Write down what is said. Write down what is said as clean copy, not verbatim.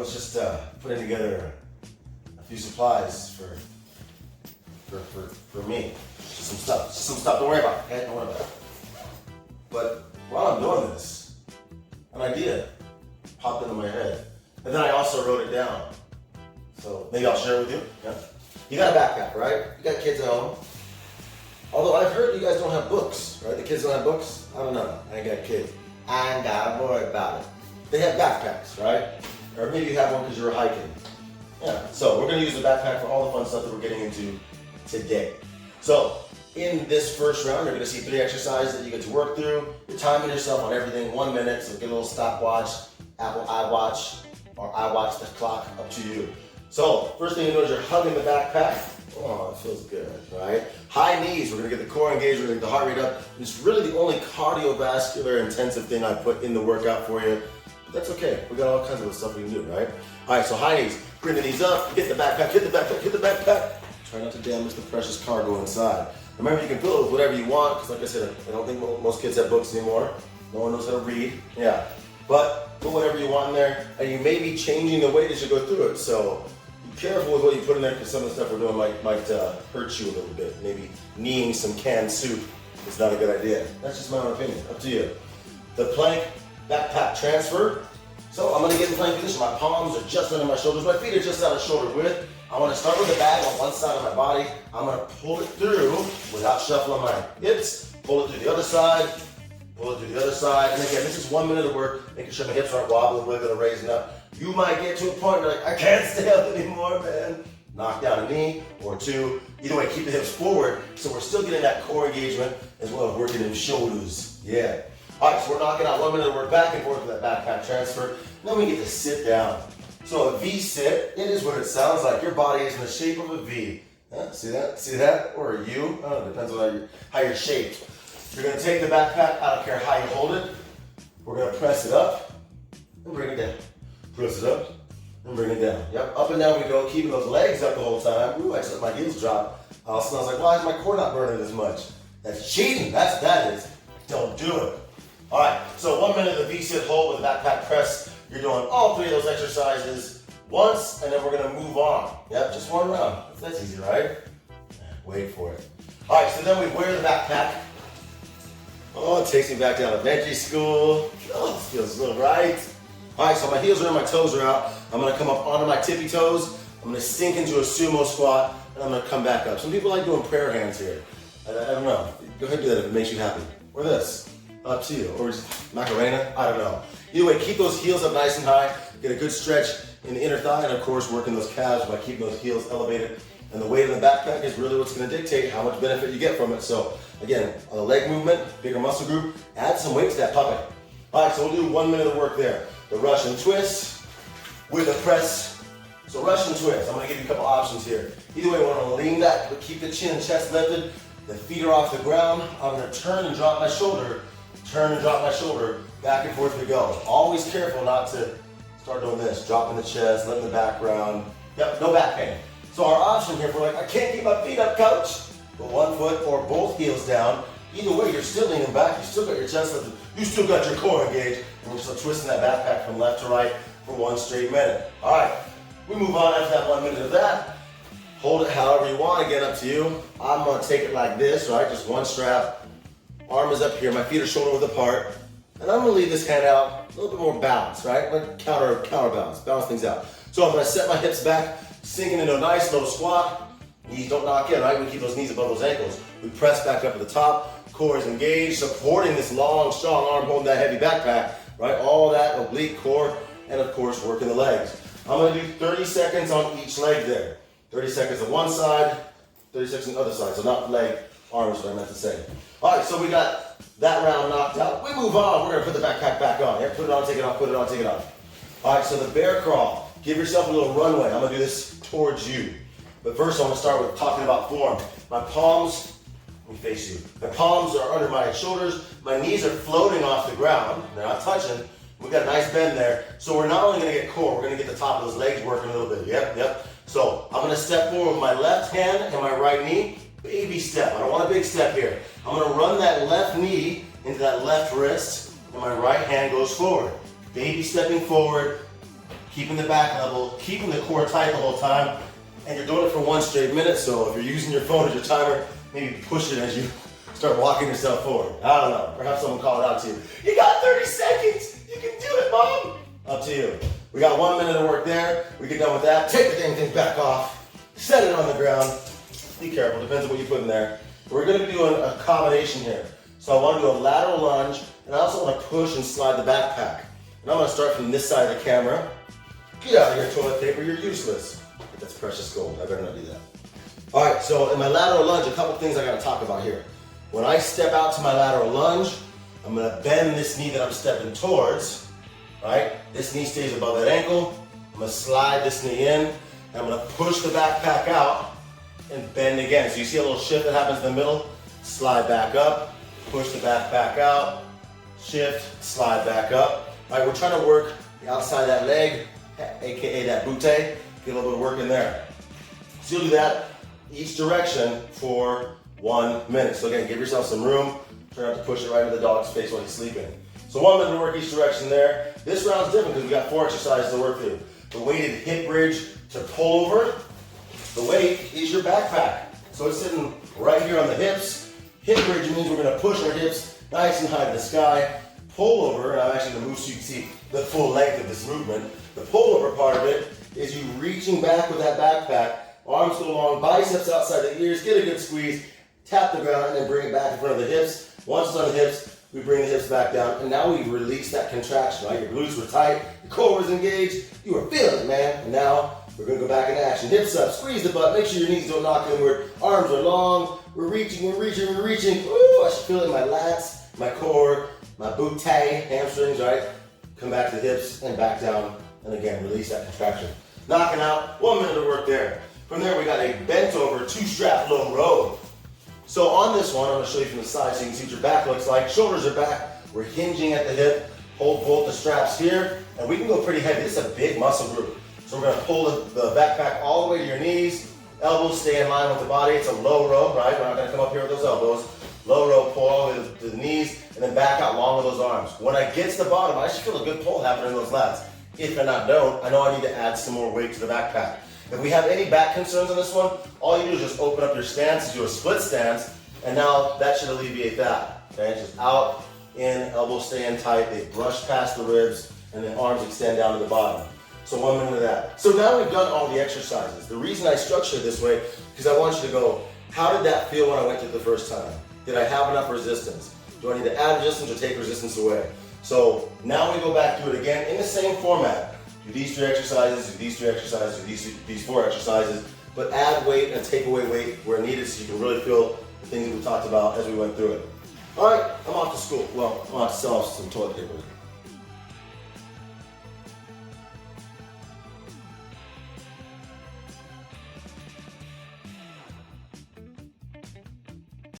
was just putting together a few supplies for me. Just some stuff. Don't worry about it. Okay? Don't worry about it. But while I'm doing this, an idea popped into my head, and then I also wrote it down. So maybe I'll share it with you. Yeah. You got a backpack, right? You got kids at home. Although I've heard you guys don't have books, right? The kids don't have books. I don't know. I ain't got kids. I ain't gotta worry about it. They have backpacks, right? Or maybe you have one because you were hiking. Yeah. So we're gonna use the backpack for all the fun stuff that we're getting into today. So in this first round, you're gonna see 3 exercises that you get to work through. You're timing yourself on everything, 1 minute. So get a little stopwatch, Apple iWatch, or iWatch the clock, up to you. So first thing you know is you're hugging the backpack. Oh, it feels good, right? High knees, we're gonna get the core engaged, we're gonna get the heart rate up. It's really the only cardiovascular intensive thing I put in the workout for you. But that's okay, we got all kinds of stuff we can do, right? All right, so high knees, bring the knees up, hit the backpack, hit the backpack, hit the backpack. Try not to damage the precious cargo inside. Remember, you can fill it with whatever you want, because like I said, I don't think most kids have books anymore. No one knows how to read, yeah. But put whatever you want in there, and you may be changing the weight as you go through it, so be careful with what you put in there, because some of the stuff we're doing might hurt you a little bit. Maybe kneeing some canned soup is not a good idea. That's just my own opinion, up to you. The plank backpack transfer. So I'm gonna get in plank position. My palms are just under my shoulders. My feet are just out of shoulder width. I wanna start with the bag on one side of my body. I'm gonna pull it through without shuffling my hips. Pull it through the other side. Pull it through the other side. And again, this is 1 minute of work, making sure my hips aren't wobbling, wiggling, or raising up. You might get to a point where you're like, I can't stay up anymore, man. Knock down a knee or 2. Either way, keep the hips forward, so we're still getting that core engagement as well as working in shoulders. Yeah. All right, so we're knocking out 1 minute of work back and forth with that backpack transfer. Then we get to sit down. So a V sit, it is what it sounds like. Your body is in the shape of a V. Yeah, see that? See that? Or a U? I don't know, depends on how you're shaped. You're gonna take the backpack, I don't care how you hold it. We're gonna press it up and bring it down. Press it up and bring it down. Yep, up and down we go, keeping those legs up the whole time. Ooh, I just let my heels drop. I was like, why is my core not burning as much? That's cheating, that is. Don't do it. All right, so 1 minute of the V-sit hold with the backpack press. You're doing all 3 of those exercises once, and then we're gonna move on. Yep, just 1 round. That's easy, right? Wait for it. All right, so then we wear the backpack. Oh, it takes me back to elementary school. Oh, this feels so right. All right, so my heels are in, my toes are out. I'm gonna come up onto my tippy toes. I'm gonna sink into a sumo squat, and I'm gonna come back up. Some people like doing prayer hands here. I don't know. Go ahead and do that if it makes you happy. Or this. Up to you. Or just Macarena. I don't know. Either way, keep those heels up nice and high. Get a good stretch in the inner thigh, and of course, working those calves by keeping those heels elevated. And the weight of the backpack is really what's going to dictate how much benefit you get from it. So again, on the leg movement, bigger muscle group, add some weight to that puppet. All right, so we'll do 1 minute of work there. The Russian twist with a press. So Russian twist, I'm going to give you a couple options here. Either way, we want to lean back, but keep the chin and chest lifted. The feet are off the ground. I'm going to turn and drop my shoulder. Turn and drop my shoulder. Back and forth we go. Always careful not to start doing this. Dropping the chest, letting the back round. Yep, no back pain. So our option here, if we're like, I can't keep my feet up, coach. Put 1 foot or both heels down. Either way, you're still leaning back. You still got your chest lifted. You still got your core engaged. And we're still twisting that backpack from left to right for 1 straight minute. All right, we move on after that 1 minute of that. Hold it however you want. Again, up to you. I'm going to take it like this, right? Just 1 strap. Arm is up here. My feet are shoulder width apart. And I'm going to leave this hand out a little bit more balanced, right? Like counterbalance, balance things out. So I'm going to set my hips back, sinking into a nice low squat. Knees don't knock in, right? We keep those knees above those ankles. We press back up at the top. Core is engaged, supporting this long, strong arm holding that heavy backpack, right? All that oblique core, and of course, working the legs. I'm going to do 30 seconds on each leg there. 30 seconds on one side, 30 seconds on the other side. So not leg, arms, what I meant to say. All right, so we got that round knocked out. We move on. We're going to put the backpack back on. Yeah, put it on, take it off, put it on, take it off. All right, so the bear crawl. Give yourself a little runway. I'm going to do this towards you. But first, I want to start with talking about form. My palms, let me face you. My palms are under my shoulders. My knees are floating off the ground. They're not touching. We got a nice bend there. So we're not only going to get core, we're going to get the top of those legs working a little bit. Yep. So I'm going to step forward with my left hand and my right knee. Baby step. I don't want a big step here. I'm going to run that left knee into that left wrist, and my right hand goes forward. Baby stepping forward, keeping the back level, keeping the core tight the whole time, and you're doing it for 1 straight minute. So if you're using your phone as your timer, maybe push it as you start walking yourself forward. I don't know, perhaps someone call it out to you. You got 30 seconds, you can do it, Mom. Up to you. We got 1 minute of work there. We get done with that, take the damn thing back off, set it on the ground. Be careful, depends on what you put in there. We're gonna be doing a combination here. So I wanna do a lateral lunge, and I also wanna push and slide the backpack. And I'm gonna start from this side of the camera. Get out of here, toilet paper, you're useless. That's precious gold, I better not do that. All right, so in my lateral lunge, a couple things I gotta talk about here. When I step out to my lateral lunge, I'm gonna bend this knee that I'm stepping towards, right? This knee stays above that ankle. I'm gonna slide this knee in, and I'm gonna push the backpack out and bend again. So you see a little shift that happens in the middle? Slide back up, push the backpack out, shift, slide back up. All right, we're trying to work the outside of that leg, AKA that butte, get a little bit of work in there. So you'll do that each direction for 1 minute. So again, give yourself some room. Try not to push it right into the dog's face while he's sleeping. So 1 minute to work each direction there. This round's different because we got 4 exercises to work through. The weighted hip bridge to pull over. The weight is your backpack. So it's sitting right here on the hips. Hip bridge means we're gonna push our hips nice and high to the sky. Pull over, and I'm actually gonna move so you can see the full length of this movement. The pull over part of it is you reaching back with that backpack, arms go long, biceps outside the ears, get a good squeeze, tap the ground, and then bring it back in front of the hips. Once it's on the hips, we bring the hips back down, and now we release that contraction, right? Your glutes were tight, your core was engaged, you were feeling it, man. And now we're gonna go back into action. Hips up, squeeze the butt, make sure your knees don't knock inward, arms are long, we're reaching. Ooh, I should feel it in my lats, my core, my butte, hamstrings, right? Come back to the hips and back down, and again, release that contraction. Knocking out, 1 minute of work there. From there, we got a bent over 2-strap low row. So on this one, I'm gonna show you from the side so you can see what your back looks like. Shoulders are back, we're hinging at the hip, hold both the straps here, and we can go pretty heavy. This is a big muscle group. So we're gonna pull the backpack all the way to your knees, elbows stay in line with the body. It's a low row, right? We're not gonna come up here with those elbows. Low row, pull all the way to the knees, and then back out long with those arms. When I get to the bottom, I should feel a good pull happening in those lats. If I don't, I know I need to add some more weight to the backpack. If we have any back concerns on this one, all you do is just open up your stance, do a split stance, and now that should alleviate that. Okay, it's just out, in, elbows stay in tight, they brush past the ribs, and then arms extend down to the bottom. So 1 minute of that. So now we've done all the exercises. The reason I structured it this way, because I want you to go, how did that feel when I went through it the first time? Did I have enough resistance? Do I need to add resistance or take resistance away? So now we go back through it again in the same format. Do these 3 exercises, do these 3 exercises, do these 4 exercises, but add weight and take away weight where needed so you can really feel the things that we talked about as we went through it. All right, I'm off to school. Well, I'm off to sell some toilet paper.